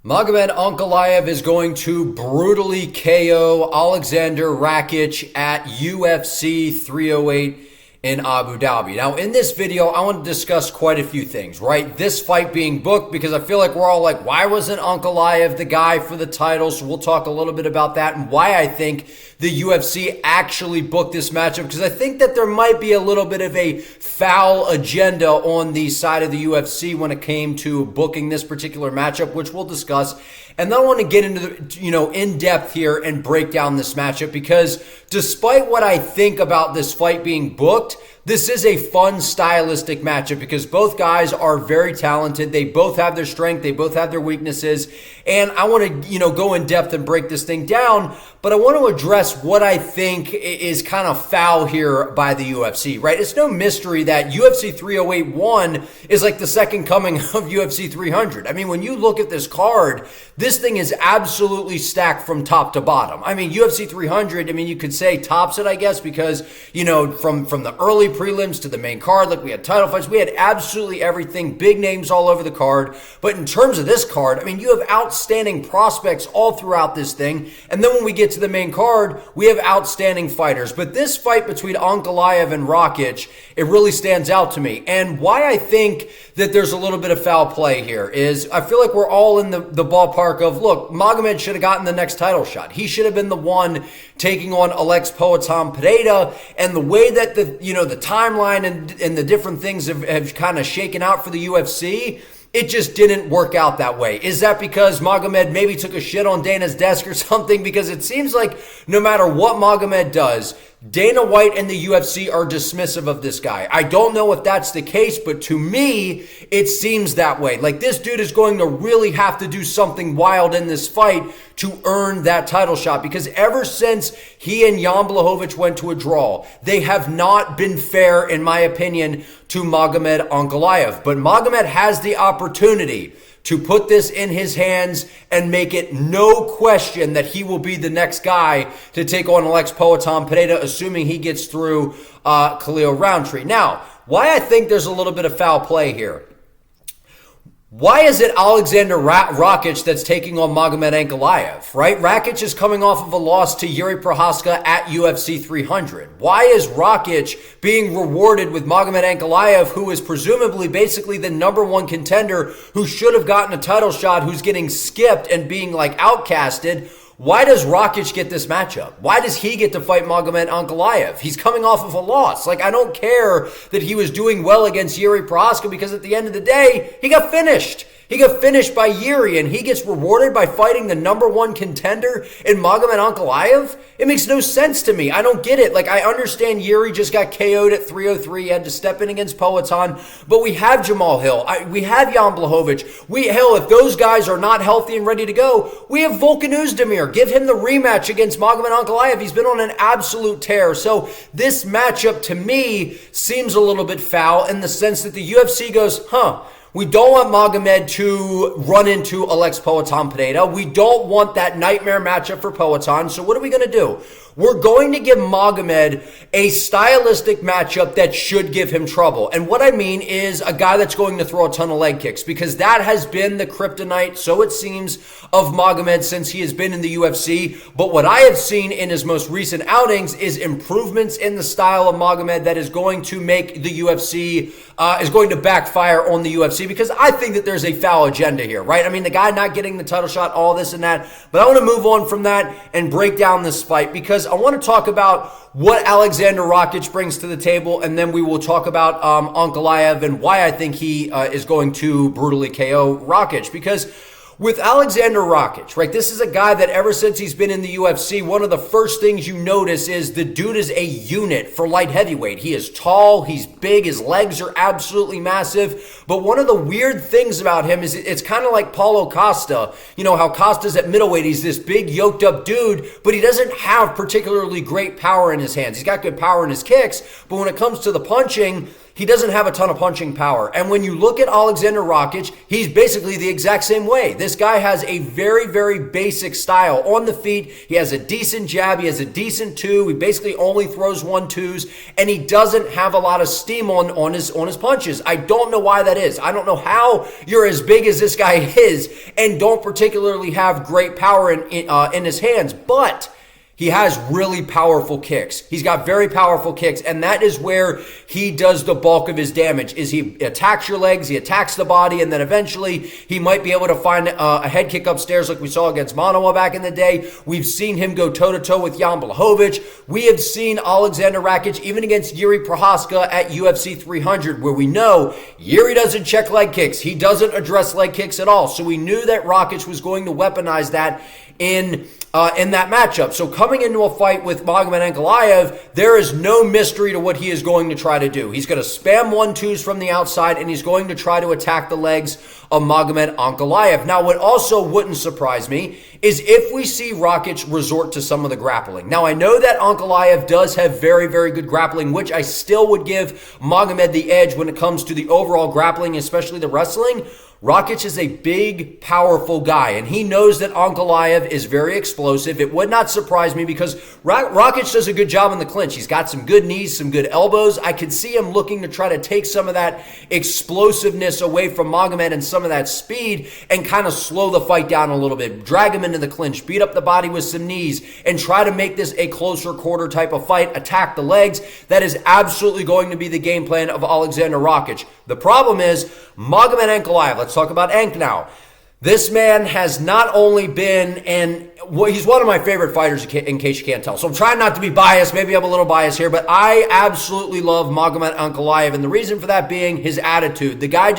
Magomed Ankalaev is going to brutally KO Aleksandar Rakic at UFC 308 in Abu Dhabi. Now, in this video, I want to discuss quite a few things, right? This fight being booked because I feel like we're all like, why wasn't Ankalaev the guy for the title? So we'll talk a little bit about that and why I think the UFC actually booked this matchup, because I think that there might be a little bit of a foul agenda on the side of the UFC when it came to booking this particular matchup, which we'll discuss. And then I want to get into the, in depth here and break down this matchup, because despite what I think about this fight being booked, this is a fun stylistic matchup because both guys are very talented. They both have their strength. They both have their weaknesses. And I want to, go in depth and break this thing down. But I want to address what I think is kind of foul here by the UFC, right? It's no mystery that UFC 308-1 is like the second coming of UFC 300. I mean, when you look at this card, this thing is absolutely stacked from top to bottom. I mean, UFC 300, you could say tops it, I guess, because, from the early prelims to the main card, like we had title fights, we had absolutely everything, big names all over the card. But in terms of this card, you have outstanding prospects all throughout this thing. And then when we get to the main card, we have outstanding fighters. But this fight between Ankalaev and Rakic, it really stands out to me. And why I think that there's a little bit of foul play here is I feel like we're all in the ballpark of, look, Magomed should have gotten the next title shot. He should have been the one taking on Aleksandar Rakic. And the way that the timeline and the different things have kind of shaken out for the UFC, it just didn't work out that way. Is that because Magomed maybe took a shit on Dana's desk or something? Because it seems like no matter what Magomed does, Dana White and the UFC are dismissive of this guy. I don't know if that's the case, but to me, it seems that way. Like, this dude is going to really have to do something wild in this fight to earn that title shot, because ever since he and Jan Blachowicz went to a draw, they have not been fair, in my opinion, to Magomed Ankalaev. But Magomed has the opportunity to put this in his hands and make it no question that he will be the next guy to take on Aleksandar Rakic, assuming he gets through Khalil Roundtree. Now, why I think there's a little bit of foul play here. Why is it Aleksandar Rakic that's taking on Magomed Ankalaev, right? Rakic is coming off of a loss to Jiri Prochazka at UFC 300. Why is Rakic being rewarded with Magomed Ankalaev, who is presumably basically the number one contender who should have gotten a title shot, who's getting skipped and being outcasted? Why does Rakic get this matchup? Why does he get to fight Magomed Ankalaev? He's coming off of a loss. I don't care that he was doing well against Jiri Prochazka, because at the end of the day, he got finished. He got finished by Jiri, and he gets rewarded by fighting the number one contender in Magomed Ankalaev? It makes no sense to me. I don't get it. I understand Jiri just got KO'd at 303. He had to step in against Poatan. But we have Jamal Hill. We have Jan Blachowicz. If those guys are not healthy and ready to go, we have Volkan Oezdemir. Give him the rematch against Magomed Ankalaev. He's been on an absolute tear. So this matchup, to me, seems a little bit foul in the sense that the UFC goes, we don't want Magomed to run into Aleksandar Rakic. We don't want that nightmare matchup for Poatan. So what are we going to do? We're going to give Magomed a stylistic matchup that should give him trouble. And what I mean is a guy that's going to throw a ton of leg kicks, because that has been the kryptonite, so it seems, of Magomed since he has been in the UFC. But what I have seen in his most recent outings is improvements in the style of Magomed that is going to make the UFC, is going to backfire on the UFC, because I think that there's a foul agenda here, right? The guy not getting the title shot, all this and that. But I want to move on from that and break down this fight, because I want to talk about what Aleksandar Rakic brings to the table, and then we will talk about Ankalaev and why I think he is going to brutally KO Rakic. Because with Aleksandar Rakic, right, this is a guy that ever since he's been in the UFC, one of the first things you notice is the dude is a unit for light heavyweight. He is tall, he's big, his legs are absolutely massive. But one of the weird things about him is it's kind of like Paulo Costa. How Costa's at middleweight, he's this big yoked up dude, but he doesn't have particularly great power in his hands. He's got good power in his kicks, but when it comes to the punching, he doesn't have a ton of punching power. And when you look at Aleksandar Rakic, he's basically the exact same way. This guy has a very, very basic style on the feet. He has a decent jab. He has a decent two. He basically only throws 1-2s, and he doesn't have a lot of steam on his punches. I don't know why that is. I don't know how you're as big as this guy is and don't particularly have great power in his hands, but he has really powerful kicks. He's got very powerful kicks, and that is where he does the bulk of his damage, is he attacks your legs, he attacks the body, and then eventually he might be able to find a head kick upstairs like we saw against Manoa back in the day. We've seen him go toe-to-toe with Jan Blachowicz. We have seen Aleksandar Rakic even against Jiri Prochazka at UFC 300, where we know Jiri doesn't check leg kicks. He doesn't address leg kicks at all. So we knew that Rakic was going to weaponize that in that matchup. So coming into a fight with Magomed Ankalaev, there is no mystery to what he is going to try to do. He's going to spam 1-2s from the outside, and he's going to try to attack the legs of Magomed Ankalaev. Now, what also wouldn't surprise me is if we see Rakic resort to some of the grappling. Now, I know that Ankalaev does have very, very good grappling, which I still would give Magomed the edge when it comes to the overall grappling, especially the wrestling. Rakic is a big, powerful guy, and he knows that Ankalaev is very explosive. It would not surprise me because Rakic does a good job in the clinch. He's got some good knees, some good elbows. I could see him looking to try to take some of that explosiveness away from Magomed and some of that speed and kind of slow the fight down a little bit, drag him into the clinch, beat up the body with some knees, and try to make this a closer quarter type of fight, attack the legs. That is absolutely going to be the game plan of Aleksandar Rakic. The problem is Magomed Ankalaev. Let's talk about Ank now. This man has not only been, and he's one of my favorite fighters in case you can't tell. So I'm trying not to be biased. Maybe I'm a little biased here, but I absolutely love Magomed Ankalaev. And the reason for that being his attitude. The guy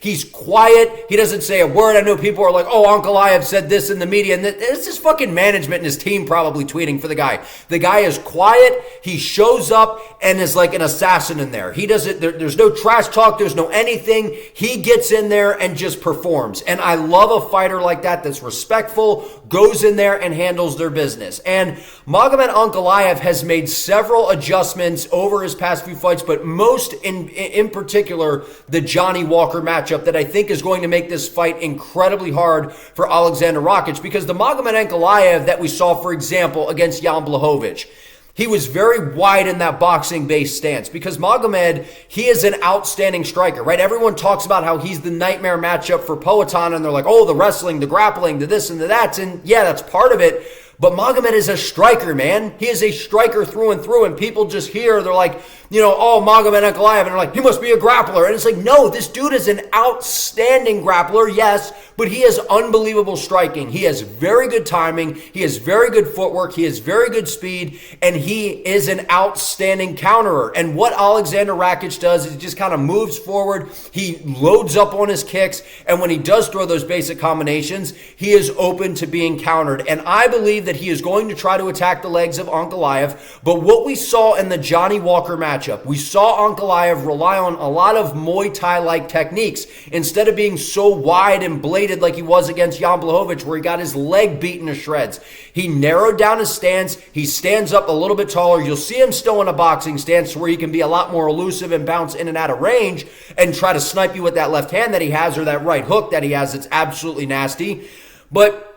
he's quiet. He doesn't say a word. I know people are like, oh, Ankalaev said this in the media. And it's his fucking management and his team probably tweeting for the guy. The guy is quiet. He shows up and is like an assassin in there. He doesn't, there's no trash talk. There's no anything. He gets in there and just performs. And I love a fighter like that that's respectful, goes in there and handles their business. And Magomed Ankalaev has made several adjustments over his past few fights, but most in particular, the Johnny Walker matchup that I think is going to make this fight incredibly hard for Aleksandar Rakic, because the Magomed Ankalaev that we saw, for example, against Jan Blachowicz, he was very wide in that boxing-based stance because Magomed, he is an outstanding striker, right? Everyone talks about how he's the nightmare matchup for Poatan, and they're like, oh, the wrestling, the grappling, the this and the that, and yeah, that's part of it. But Magomed is a striker, man. He is a striker through and through, and people just hear, they're like, oh, Magomed Ankalaev, and they're like, he must be a grappler. And it's like, no, this dude is an outstanding grappler, yes, but he has unbelievable striking. He has very good timing. He has very good footwork. He has very good speed, and he is an outstanding counterer. And what Aleksandar Rakic does is he just kind of moves forward. He loads up on his kicks, and when he does throw those basic combinations, he is open to being countered. And I believe that he is going to try to attack the legs of Ankalaev. But what we saw in the Johnny Walker matchup, we saw Ankalaev rely on a lot of Muay Thai-like techniques instead of being so wide and bladed like he was against Jan Blachowicz, where he got his leg beaten to shreds. He narrowed down his stance. He stands up a little bit taller. You'll see him still in a boxing stance where he can be a lot more elusive and bounce in and out of range and try to snipe you with that left hand that he has or that right hook that he has. It's absolutely nasty. But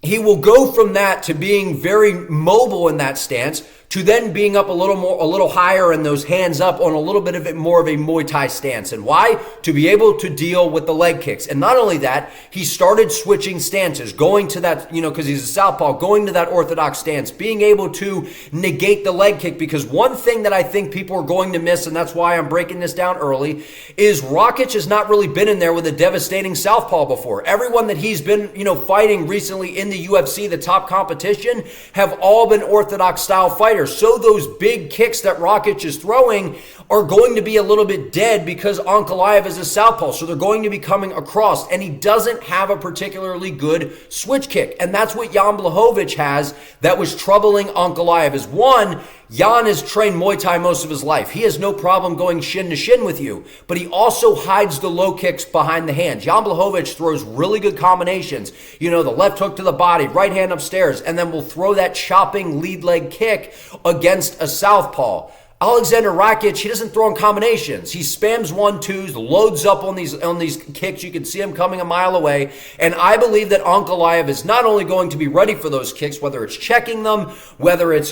he will go from that to being very mobile in that stance to then being up a little higher and those hands up on a little bit of it more of a Muay Thai stance. And why? To be able to deal with the leg kicks. And not only that, he started switching stances, going to that, because he's a southpaw, going to that orthodox stance, being able to negate the leg kick. Because one thing that I think people are going to miss, and that's why I'm breaking this down early, is Rakic has not really been in there with a devastating southpaw before. Everyone that he's been, fighting recently in the UFC, the top competition, have all been orthodox style fighters. So those big kicks that Rakic is throwing are going to be a little bit dead because Ankalaev is a southpaw. So they're going to be coming across, and he doesn't have a particularly good switch kick. And that's what Jan Blachowicz has that was troubling Ankalaev. Is one, Jan has trained Muay Thai most of his life. He has no problem going shin to shin with you, but he also hides the low kicks behind the hand. Jan Blachowicz throws really good combinations. The left hook to the body, right hand upstairs, and then will throw that chopping lead leg kick against a southpaw. Aleksandar Rakic, he doesn't throw in combinations. He spams 1-2s, loads up on these kicks. You can see him coming a mile away. And I believe that Ankalaev is not only going to be ready for those kicks, whether it's checking them, whether it's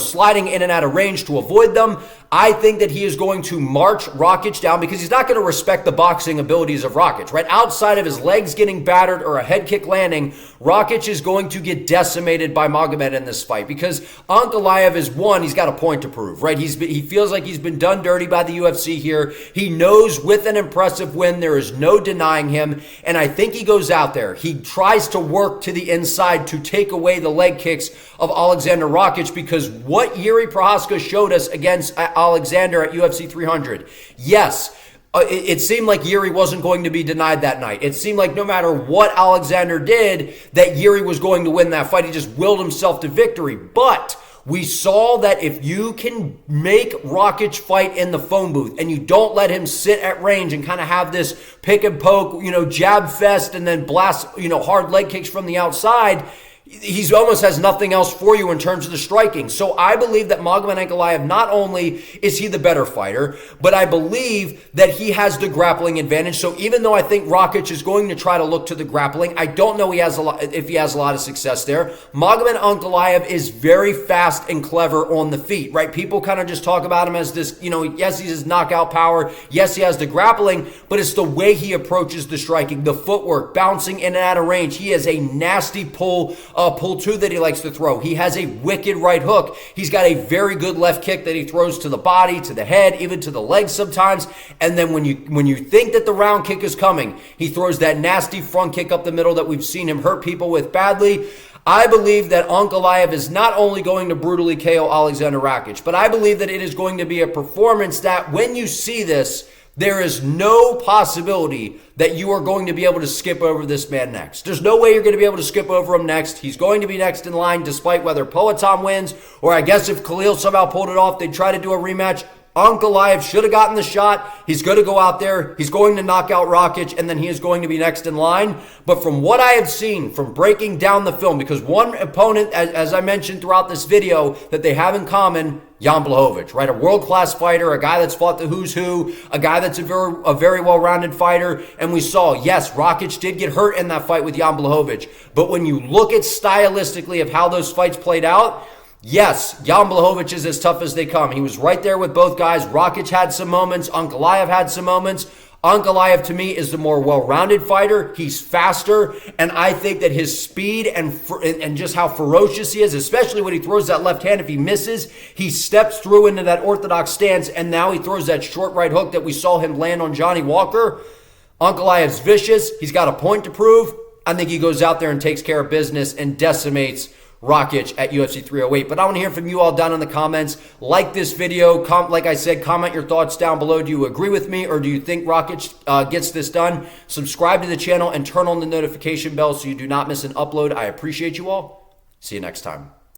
sliding in and out of range to avoid them. I think that he is going to march Rakic down because he's not going to respect the boxing abilities of Rakic, right? Outside of his legs getting battered or a head kick landing, Rakic is going to get decimated by Magomed in this fight because Ankalaev is one, he's got a point to prove, right? He feels like he's been done dirty by the UFC here. He knows with an impressive win, there is no denying him. And I think he goes out there. He tries to work to the inside to take away the leg kicks of Aleksandar Rakic because what Yuri Prochazka showed us against Alexander at UFC 300, yes, it seemed like Yuri wasn't going to be denied that night. It seemed like no matter what Alexander did, that Yuri was going to win that fight. He just willed himself to victory. But we saw that if you can make Rakic fight in the phone booth and you don't let him sit at range and kind of have this pick and poke, jab fest and then blast, hard leg kicks from the outside, he almost has nothing else for you in terms of the striking. So I believe that Magomed Ankalaev, not only is he the better fighter, but I believe that he has the grappling advantage. So even though I think Rakic is going to try to look to the grappling, I don't know if he has a lot of success there. Magomed Ankalaev is very fast and clever on the feet, right? People kind of just talk about him as this, yes, he has knockout power. Yes, he has the grappling, but it's the way he approaches the striking, the footwork, bouncing in and out of range. He has a nasty pull two that he likes to throw. He has a wicked right hook. He's got a very good left kick that he throws to the body, to the head, even to the legs sometimes. And then when you think that the round kick is coming, he throws that nasty front kick up the middle that we've seen him hurt people with badly. I believe that Ankalaev is not only going to brutally KO Aleksandar Rakic, but I believe that it is going to be a performance that when you see this, there is no possibility that you are going to be able to skip over this man next. There's no way you're going to be able to skip over him next. He's going to be next in line despite whether Poatan wins, or I guess if Khalil somehow pulled it off, they'd try to do a rematch. Ankalaev should have gotten the shot. He's going to go out there. He's going to knock out Rakic, and then he is going to be next in line. But from what I have seen, from breaking down the film, because one opponent, as I mentioned throughout this video, that they have in common, Jan Blachowicz, right? A world-class fighter, a guy that's fought the who's who, a guy that's a very well-rounded fighter. And we saw, yes, Rakic did get hurt in that fight with Jan Blachowicz. But when you look at stylistically of how those fights played out, yes, Jan Blachowicz is as tough as they come. He was right there with both guys. Rakic had some moments. Ankalaev had some moments. Ankalaev, to me, is the more well-rounded fighter. He's faster, and I think that his speed and just how ferocious he is, especially when he throws that left hand, if he misses, he steps through into that orthodox stance, and now he throws that short right hook that we saw him land on Johnny Walker. Ankalaev's vicious. He's got a point to prove. I think he goes out there and takes care of business and decimates Rakic at UFC 308. But I want to hear from you all down in the comments. Like this video. Like I said, comment your thoughts down below. Do you agree with me, or do you think Rakic gets this done? Subscribe to the channel and turn on the notification bell so you do not miss an upload. I appreciate you all. See you next time.